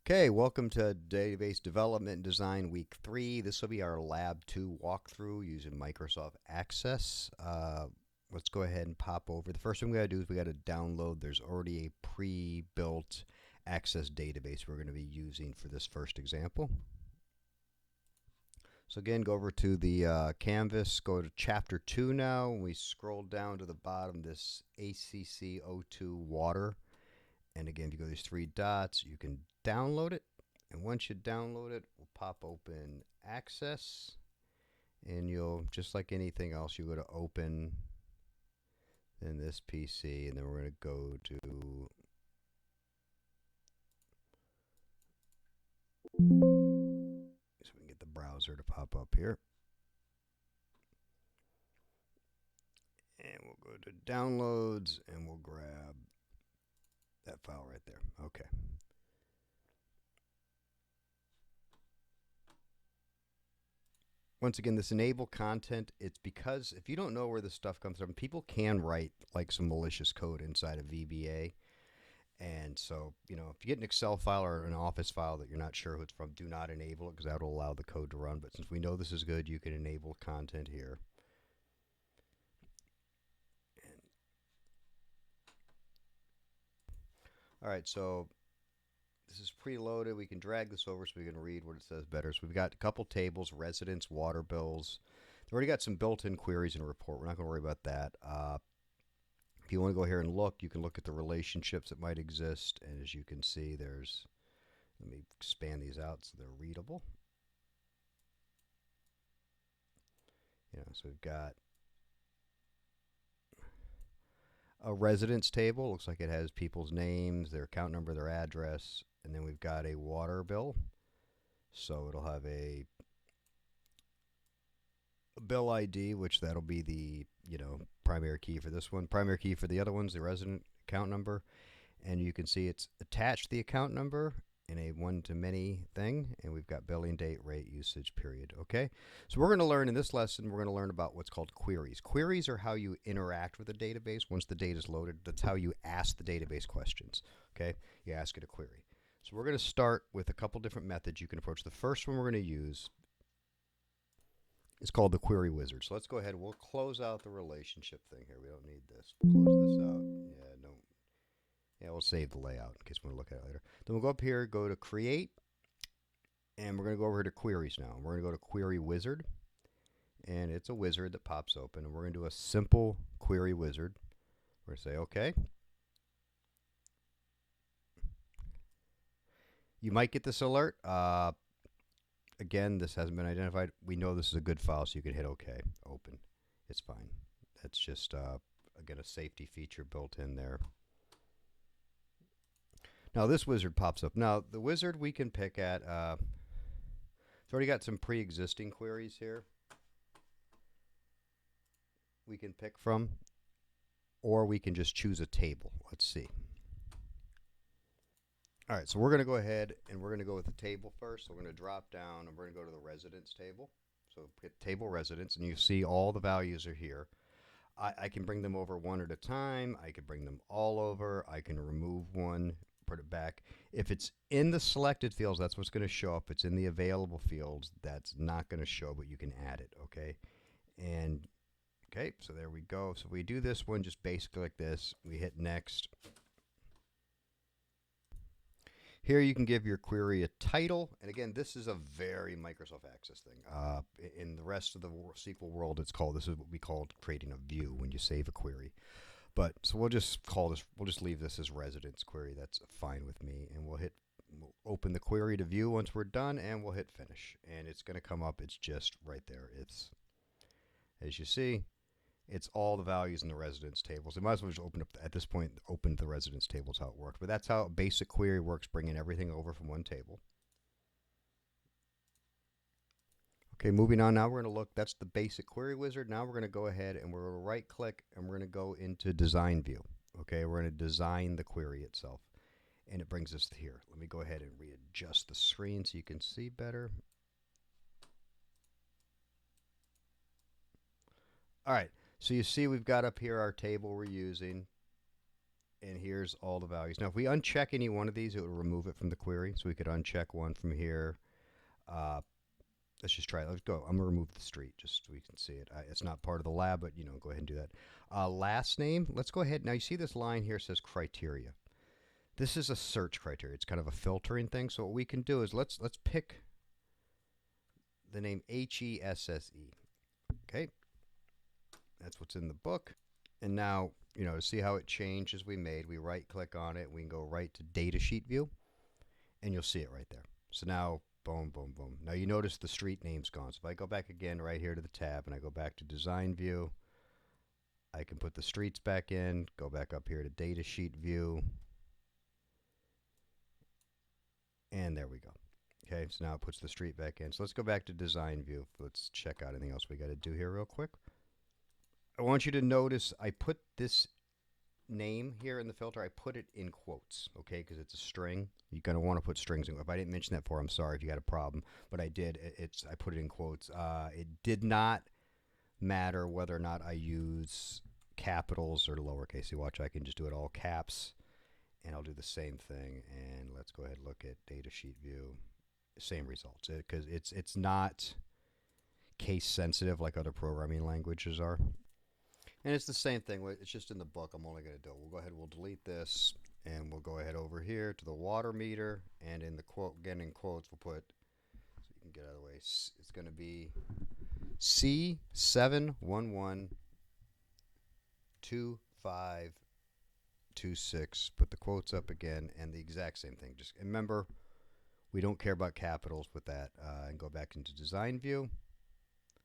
Okay, welcome to Database Development and Design Week 3. This will be our Lab 2 walkthrough using Microsoft Access. Let's go ahead and pop over. The first thing we got to do is we got to download. There's already a pre-built Access database we're going to be using for this first example. So again, go over to the canvas, go to Chapter 2 now. We scroll down to the bottom, this ACC02 water. And again, if you go to these three dots, you can download it. And once you download it, we'll pop open Access. And you'll, just like anything else, you go to Open, then this PC, and then we're going to go to so we can get the browser to pop up here. And we'll go to Downloads, and we'll grab that file right there. Okay. Once again, this enable content, it's because if you don't know where this stuff comes from, people can write like some malicious code inside of VBA. And so, if you get an Excel file or an Office file that you're not sure who it's from, do not enable it because that will allow the code to run. But since we know this is good, you can enable content here. All right, so this is preloaded. We can drag this over so we can read what it says better. So we've got a couple tables, residents, water bills. They've already got some built-in queries in a report. We're not going to worry about that. If you want to go here and look, you can look at the relationships that might exist. And as you can see, there's, let me expand these out so they're readable. So we've got a residence table. Looks like it has people's names, their account number, their address. And then we've got a water bill. So it'll have a bill ID, which that'll be the, primary key for this one. Primary key for the other one's the resident account number. And you can see it's attached to the account number in a one-to-many thing. And we've got billing date, rate, usage, period. Okay? So we're going to learn in this lesson, we're going to learn about what's called queries. Queries are how you interact with the database once the data is loaded. That's how you ask the database questions. Okay? You ask it a query. So we're going to start with a couple different methods you can approach. The first one we're going to use is called the query wizard. So let's go ahead and we'll close out the relationship thing here. We don't need this. We'll close this out. Yeah, no. Yeah, we'll save the layout in case we want to look at it later. Then we'll go up here, go to create, and we're going to go over to queries now. We're going to go to query wizard, and it's a wizard that pops open, and we're going to do a simple query wizard. We're going to say okay. You might get this alert. Again, this hasn't been identified. We know this is a good file, so you can hit OK, open. It's fine. That's just, again, a safety feature built in there. Now this wizard pops up. Now the wizard we can pick at, it's already got some pre-existing queries here we can pick from, or we can just choose a table. Let's see. All right, so we're going to go ahead and we're going to go with the table first. So we're going to drop down and we're going to go to the residence table. So hit table residence, and you see all the values are here. I can bring them over one at a time. I can bring them all over. I can remove one, put it back. If it's in the selected fields, that's what's going to show up. If it's in the available fields, that's not going to show, but you can add it, okay? And, okay, so there we go. So we do this one just basically like this. We hit next. Here you can give your query a title. And again, this is a very Microsoft Access thing. In the rest of the SQL world, this is what we call creating a view when you save a query. But so we'll just leave this as residence query. That's fine with me. And we'll open the query to view once we're done, and we'll hit finish. And it's going to come up. It's just right there. It's, as you see, it's all the values in the residence tables. They might as well just open the residence tables how it works. But that's how a basic query works, bringing everything over from one table. Okay, moving on now, we're going to look, that's the basic query wizard. Now we're going to go ahead and we're going to right click and we're going to go into design view. Okay, we're going to design the query itself. And it brings us here. Let me go ahead and readjust the screen so you can see better. All right. So you see we've got up here our table we're using, And here's all the values. Now, if we uncheck any one of these, it will remove it from the query. So we could uncheck one from here. Let's just try it. Let's go. I'm going to remove the street just so we can see it. It's not part of the lab, but, go ahead and do that. Last name, let's go ahead. Now, you see this line here says criteria. This is a search criteria. It's kind of a filtering thing. So what we can do is let's pick the name Hesse. Okay. That's what's in the book. And now, to see how it changed as we made, we right click on it. We can go right to data sheet view and you'll see it right there. So now, boom, boom, boom. Now you notice the street name's gone. So if I go back again right here to the tab and I go back to design view, I can put the streets back in, go back up here to data sheet view. And there we go. Okay, so now it puts the street back in. So let's go back to design view. Let's check out anything else we got to do here real quick. I want you to notice I put this name here in the filter. I put it in quotes, okay, because it's a string. You're going to want to put strings in. If I didn't mention that before, I'm sorry if you had a problem, but I did. I put it in quotes. It did not matter whether or not I use capitals or lowercase. You watch, I can just do it all caps, and I'll do the same thing. And let's go ahead and look at data sheet view. Same results, because it's not case sensitive like other programming languages are. And it's the same thing. It's just in the book. I'm only going to do it. We'll go ahead. We'll delete this, and we'll go ahead over here to the water meter. And in the quote, again in quotes, we'll put, so you can get out of the way. It's going to be C7112526. Put the quotes up again, and the exact same thing. Just remember, we don't care about capitals with that. And go back into design view.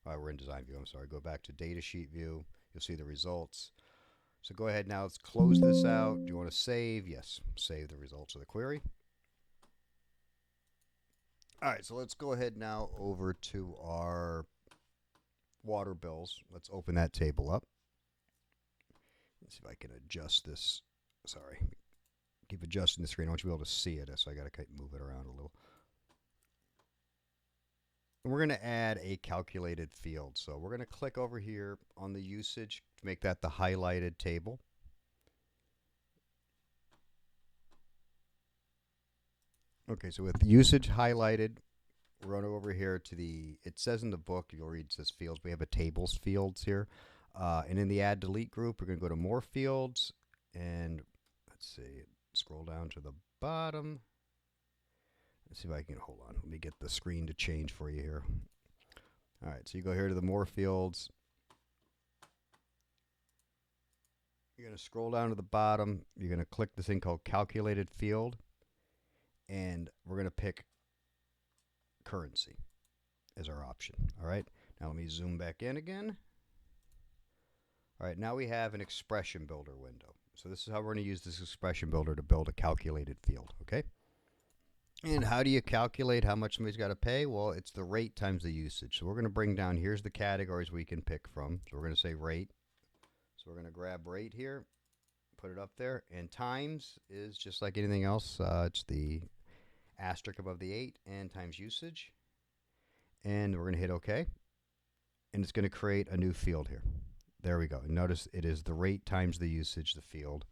We're in design view. I'm sorry. Go back to data sheet view. You'll see the results. So go ahead now. Let's close this out. Do you want to save? Yes. Save the results of the query. All right. So let's go ahead now over to our water bills. Let's open that table up. Let's see if I can adjust this. Sorry. Keep adjusting the screen. I want you to be able to see it, so I got to move it around a little. And we're going to add a calculated field. So we're going to click over here on the usage to make that the highlighted table. Okay, so with usage highlighted, run over here to it says in the book, you'll read, it says fields. We have a tables fields here. And in the add delete group, we're going to go to more fields. And let's see, scroll down to the bottom. Let's see if I can, hold on, let me get the screen to change for you here. All right, so you go here to the more fields. You're going to scroll down to the bottom. You're going to click the thing called calculated field. And we're going to pick currency as our option. All right, now let me zoom back in again. All right, now we have an expression builder window. So this is how we're going to use this expression builder to build a calculated field, okay? And how do you calculate how much somebody's got to pay? Well, it's the rate times the usage. So we're going to bring down, here's the categories we can pick from. So we're going to say rate. So we're going to grab rate here, put it up there. And times is just like anything else. It's the asterisk above the 8 and times usage. And we're going to hit OK. And it's going to create a new field here. There we go. Notice it is the rate times the usage, the field.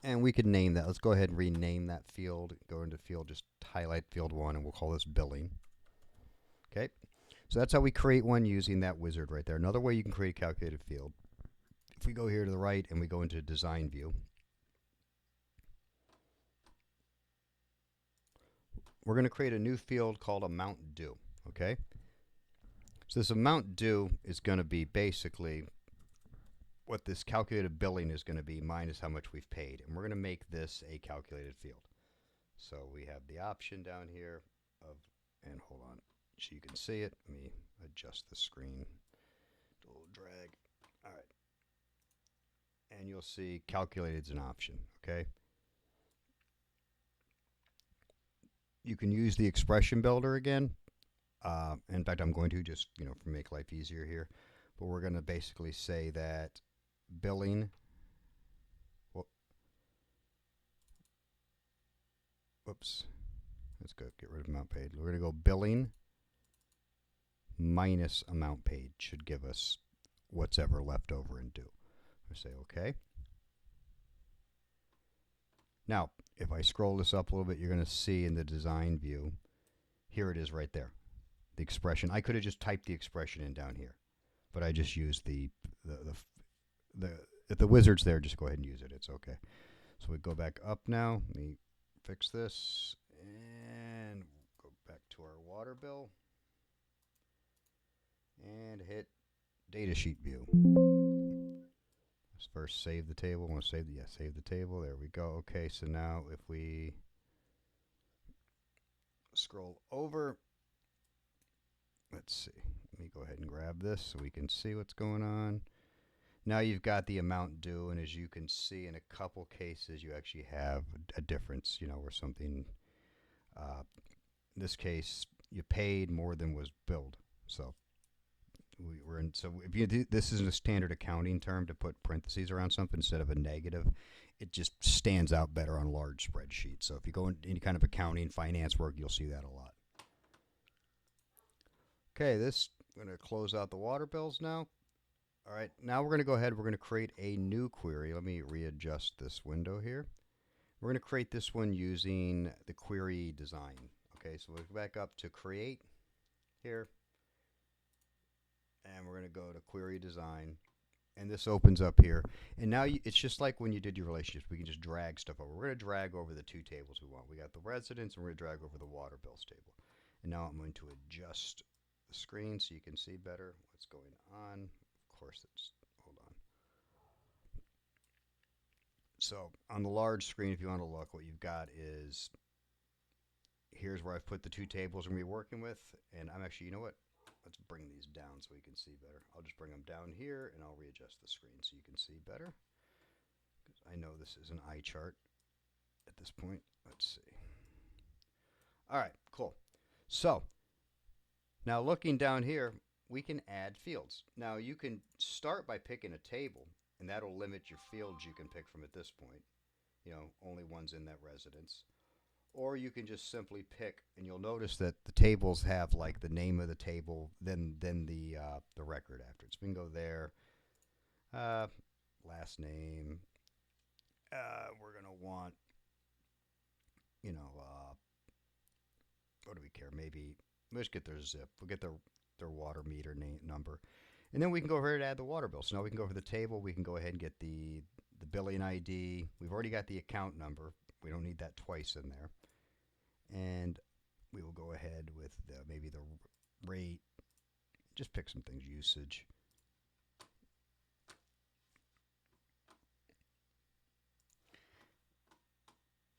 And we could name that. Let's go ahead and rename that field. Go into field, just highlight field 1, and we'll call this billing. Okay, so that's how we create one using that wizard right there. Another way you can create a calculated field. If we go here to the right and we go into design view, we're going to create a new field called amount due. Okay, so this amount due is going to be basically what this calculated billing is going to be minus how much we've paid. And we're going to make this a calculated field. So we have the option down here of, and hold on, so you can see it. Let me adjust the screen. A little drag. All right. And you'll see calculated is an option, okay? You can use the expression builder again. In fact, I'm going to just, for make life easier here. But we're going to basically say that billing, whoops, let's go get rid of amount paid. We're going to go billing minus amount paid should give us what's ever left over in due. We say OK. Now, if I scroll this up a little bit, you're going to see in the design view, here it is right there. The expression. I could have just typed the expression in down here, but I just used the if the wizard's there, just go ahead and use it. It's okay. So we go back up now. Let me fix this and go back to our water bill and hit data sheet view. Let's first save the table. I want to save the table. There we go. Okay, so now if we scroll over, let's see. Let me go ahead and grab this so we can see what's going on. Now you've got the amount due, and as you can see, in a couple cases, you actually have a difference. You know, where something, in this case, you paid more than was billed. So we're in. So if you do, this is a standard accounting term to put parentheses around something instead of a negative. It just stands out better on large spreadsheets. So if you go into any kind of accounting, finance work, you'll see that a lot. Okay, I'm going to close out the water bills now. All right, now we're going to go ahead. We're going to create a new query. Let me readjust this window here. We're going to create this one using the query design. Okay, so we'll go back up to create here. And we're going to go to query design. And this opens up here. And now it's just like when you did your relationships. We can just drag stuff over. We're going to drag over the two tables we want. We got the residence, and we're going to drag over the water bills table. And now I'm going to adjust the screen so you can see better what's going on. Of course, hold on. So on the large screen, if you want to look, what you've got is, here's where I've put the two tables I'm going to be working with. And I'm actually, you know what? Let's bring these down so we can see better. I'll just bring them down here, and I'll readjust the screen so you can see better. Because I know this is an eye chart at this point. Let's see. All right, cool. So now looking down here, we can add fields. Now you can start by picking a table, and that'll limit your fields you can pick from at this point. You know, only ones in that residence. Or you can just simply pick, and you'll notice that the tables have like the name of the table, then the record after it. So we can go there, last name. We're gonna want, you know, what do we care? Maybe let's get their zip. We'll get their water meter number, and then we can go over here to add the water bill. So now we can go over the table. We can go ahead and get the billing ID. We've already got the account number. We don't need that twice in there. And we will go ahead with maybe the rate. Just pick some things, usage.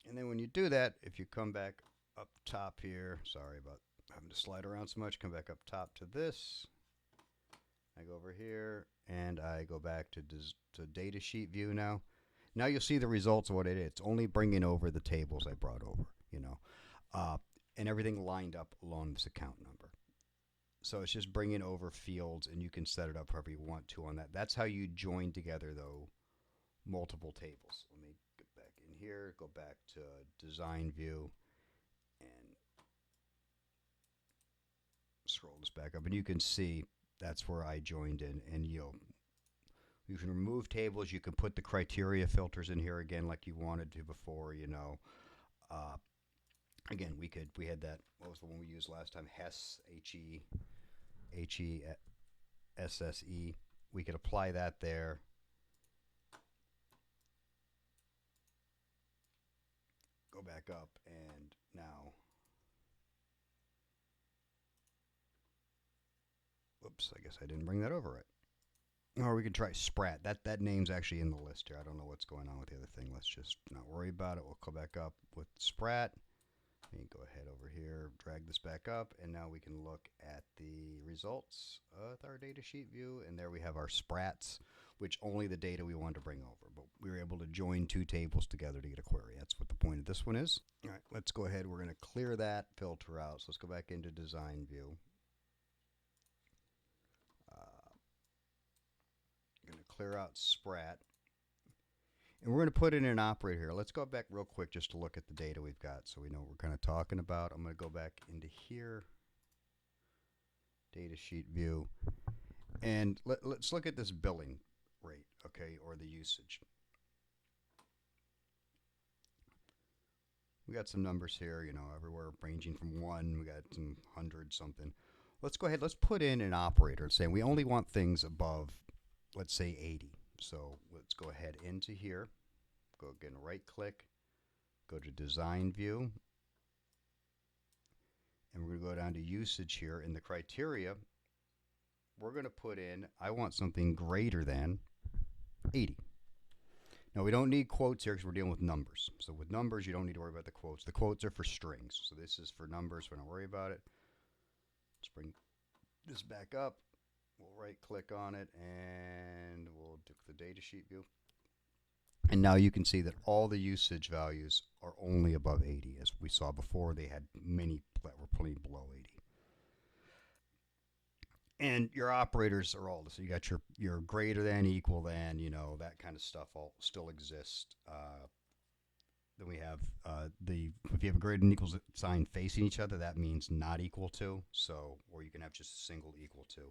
And then when you do that, if you come back up top here, sorry about having to slide around so much, come back up top to this. I go over here, and I go back to data sheet view now. Now you'll see the results of what it is. It's only bringing over the tables I brought over, you know, and everything lined up along this account number. So it's just bringing over fields, and you can set it up however you want to on that. That's how you join together, though, multiple tables. Let me get back in here, go back to design view, and scroll this back up, and you can see that's where I joined in, and you can remove tables. You can put the criteria filters in here again like you wanted to before, you know. Again, we had that, what was the one we used last time? HESS, H-E-S-S-E. We could apply that there. Go back up, and now, whoops, I guess I didn't bring that over right. Or we could try Sprat. That name's actually in the list here. I don't know what's going on with the other thing. Let's just not worry about it. We'll go back up with Sprat. Let me go ahead over here, drag this back up, and now we can look at the results with our data sheet view. And there we have our Sprats, which only the data we wanted to bring over. But we were able to join two tables together to get a query. That's what the point of this one is. All right, let's go ahead. We're going to clear that filter out. So let's go back into design view. Going to clear out Sprat. And we're going to put in an operator here. Let's go back real quick just to look at the data we've got so we know what we're kind of talking about. I'm going to go back into here, data sheet view, and let's look at this billing rate, okay, or the usage. We got some numbers here, everywhere ranging from 1, we got some 100 something. Let's go ahead, let's put in an operator saying we only want things above, let's say 80. So let's go ahead into here, go again, right click, go to design view, and we're going to go down to usage here. In the criteria, we're going to put in, I want something greater than 80. Now we don't need quotes here because we're dealing with numbers. So with numbers, you don't need to worry about the quotes. The quotes are for strings. So this is for numbers, we don't worry about it. Let's bring this back up. We'll right click on it and we'll do the data sheet view. And now you can see that all the usage values are only above 80. As we saw before, they had many that were plenty below 80. And your operators are all, so you got your greater than, equal than, that kind of stuff all still exists. Then we have if you have a greater than equals sign facing each other, that means not equal to. So, or you can have just a single equal to.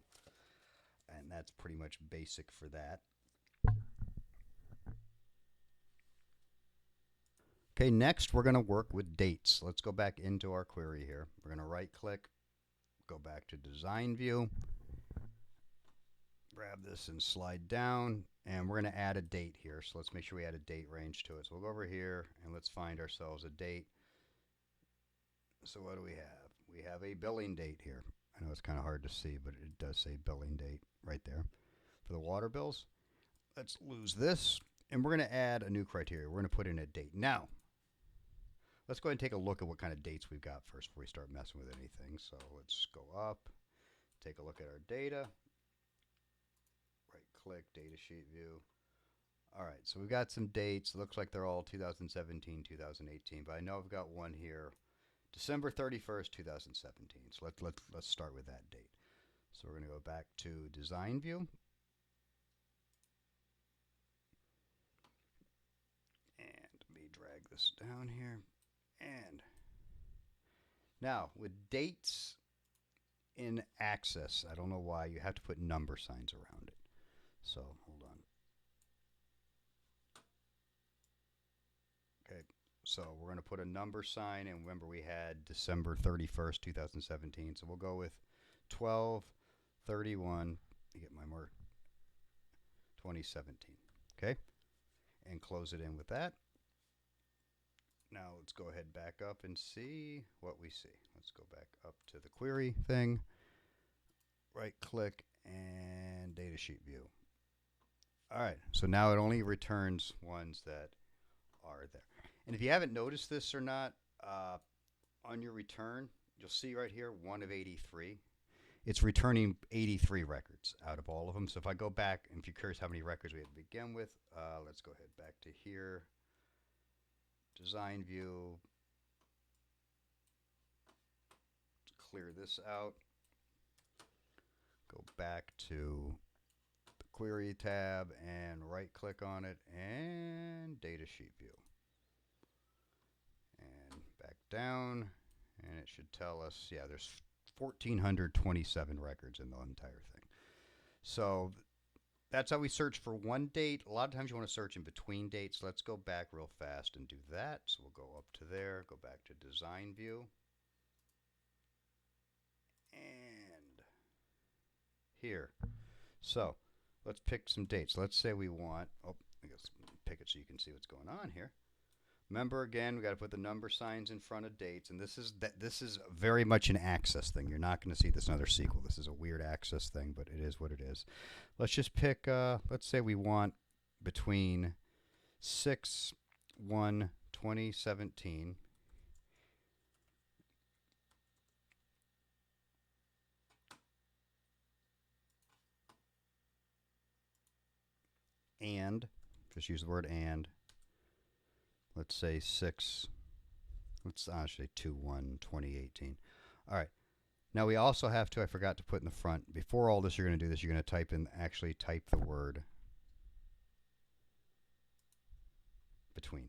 And that's pretty much basic for that. Okay, next we're going to work with dates. Let's go back into our query here. We're going to right click, go back to design view, grab this and slide down, and we're going to add a date here. So let's make sure we add a date range to it. So we'll go over here and let's find ourselves a date. So what do we have? We have a billing date here. I know it's kind of hard to see, but it does say billing date right there for the water bills. Let's lose this, and we're going to add a new criteria. We're going to put in a date. Now, let's go ahead and take a look at what kind of dates we've got first before we start messing with anything. So let's go up, take a look at our data, right click, data sheet view. All right, so we've got some dates. Looks like they're all 2017, 2018, but I know I've got one here, December 31st, 2017. So let's start with that date. So we're going to go back to design view. And let me drag this down here. And now with dates in Access, I don't know why, you have to put number signs around it. So hold on. Okay, so we're going to put a number sign, and remember we had December 31st, 2017. So we'll go with 12/31, to get my mark, 2017. Okay, and close it in with that. Now let's go ahead back up and see what we see. Let's go back up to the query thing, right click, and data sheet view. All right, so now it only returns ones that are there. And if you haven't noticed this or not, on your return, you'll see right here 1 of 83. It's returning 83 records out of all of them. So if I go back, and if you're curious how many records we had to begin with, let's go ahead back to here. Design view. Let's clear this out. Go back to the query tab and right click on it and data sheet view. And back down, and it should tell us, yeah, there's 1,427 records in the entire thing. So that's how we search for one date. A lot of times you want to search in between dates. Let's go back real fast and do that. So we'll go up to there, go back to design view. And here. So let's pick some dates. Let's say we want, I guess pick it so you can see what's going on here. Remember, again, we got to put the number signs in front of dates, and this is very much an Access thing. You're not going to see this in other SQL. This is a weird Access thing, but it is what it is. Let's just pick. Let's say we want between 6/1/2017 and just use the word and. Let's say 6. Let's actually 2/1/2018. All right. Now we also have to, I forgot to put in the front, before all this you're going to do this, you're going to actually type the word between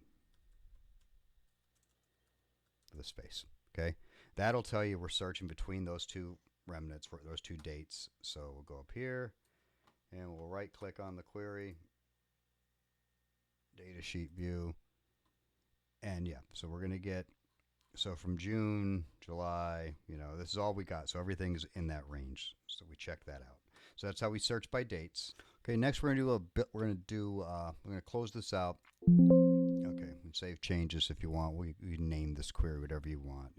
the space. Okay? That'll tell you we're searching between those two remnants, those two dates. So we'll go up here and we'll right click on the query, data sheet view, And yeah, so we're going to get, so from June, July, this is all we got. So everything's in that range. So we check that out. So that's how we search by dates. Okay, next we're going to do a bit, we're going to close this out. Okay, and save changes if you want. We name this query whatever you want,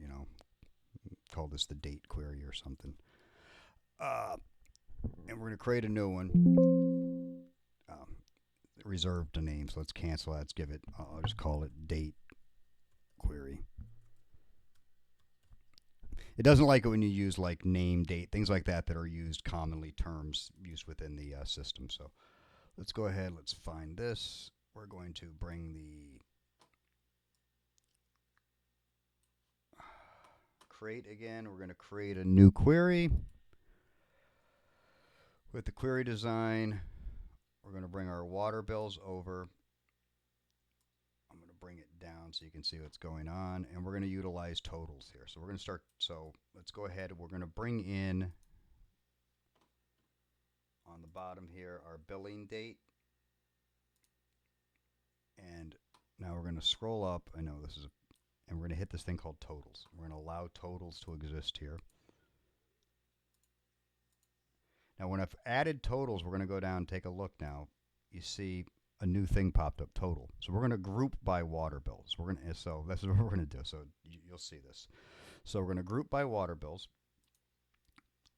call this the date query or something. And we're going to create a new one. Reserved a name, so let's cancel that. Let's give it, I'll just call it date query. It doesn't like it when you use like name, date, things like that are used commonly, terms used within the system. So let's go ahead, let's find this. We're going to bring the create again. We're going to create a new query. With the query design, we're going to bring our water bills over. I'm going to bring it down so you can see what's going on. And we're going to utilize totals here. So we're going to start. So let's go ahead. We're going to bring in on the bottom here our billing date. And now we're going to scroll up. I know this is and we're going to hit this thing called totals. We're going to allow totals to exist here. Now, when I've added totals, we're going to go down and take a look now. You see a new thing popped up, total. So we're going to group by water bills. So this is what we're going to do. So you'll see this. So we're going to group by water bills.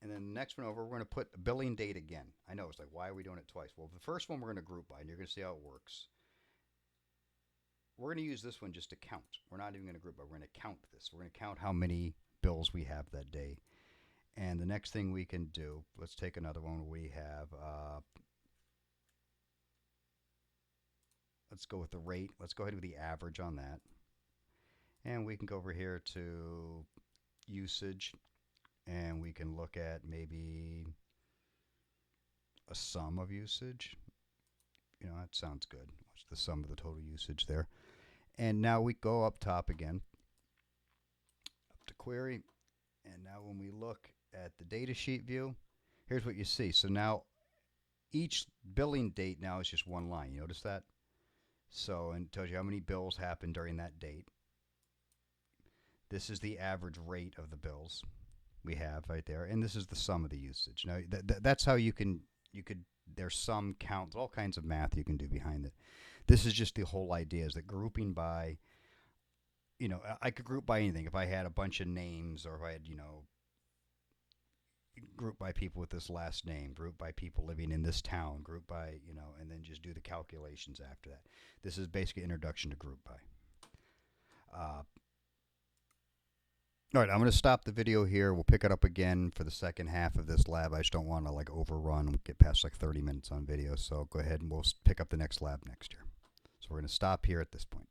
And then the next one over, we're going to put a billing date again. I know, it's like, why are we doing it twice? Well, the first one we're going to group by, and you're going to see how it works. We're going to use this one just to count. We're not even going to group by. We're going to count this. We're going to count how many bills we have that day. And the next thing we can do, let's take another one. We have, let's go with the rate. Let's go ahead with the average on that. And we can go over here to usage. And we can look at maybe a sum of usage. That sounds good. What's the sum of the total usage there? And now we go up top again, up to query. And now when we look at the data sheet view, here's what you see. So now each billing date now is just one line. You notice that? So, and it tells you how many bills happened during that date. This is the average rate of the bills we have right there. And this is the sum of the usage. Now, that's how you could, there's some counts, all kinds of math you can do behind it. This is just the whole idea, is that grouping by, I could group by anything. If I had a bunch of names, or if I had, group by people with this last name, group by people living in this town, group by, and then just do the calculations after that. This is basically introduction to group by. All right, I'm going to stop the video here. We'll pick it up again for the second half of this lab. I just don't want to like overrun and get past like 30 minutes on video. So go ahead and we'll pick up the next lab next year. So we're going to stop here at this point.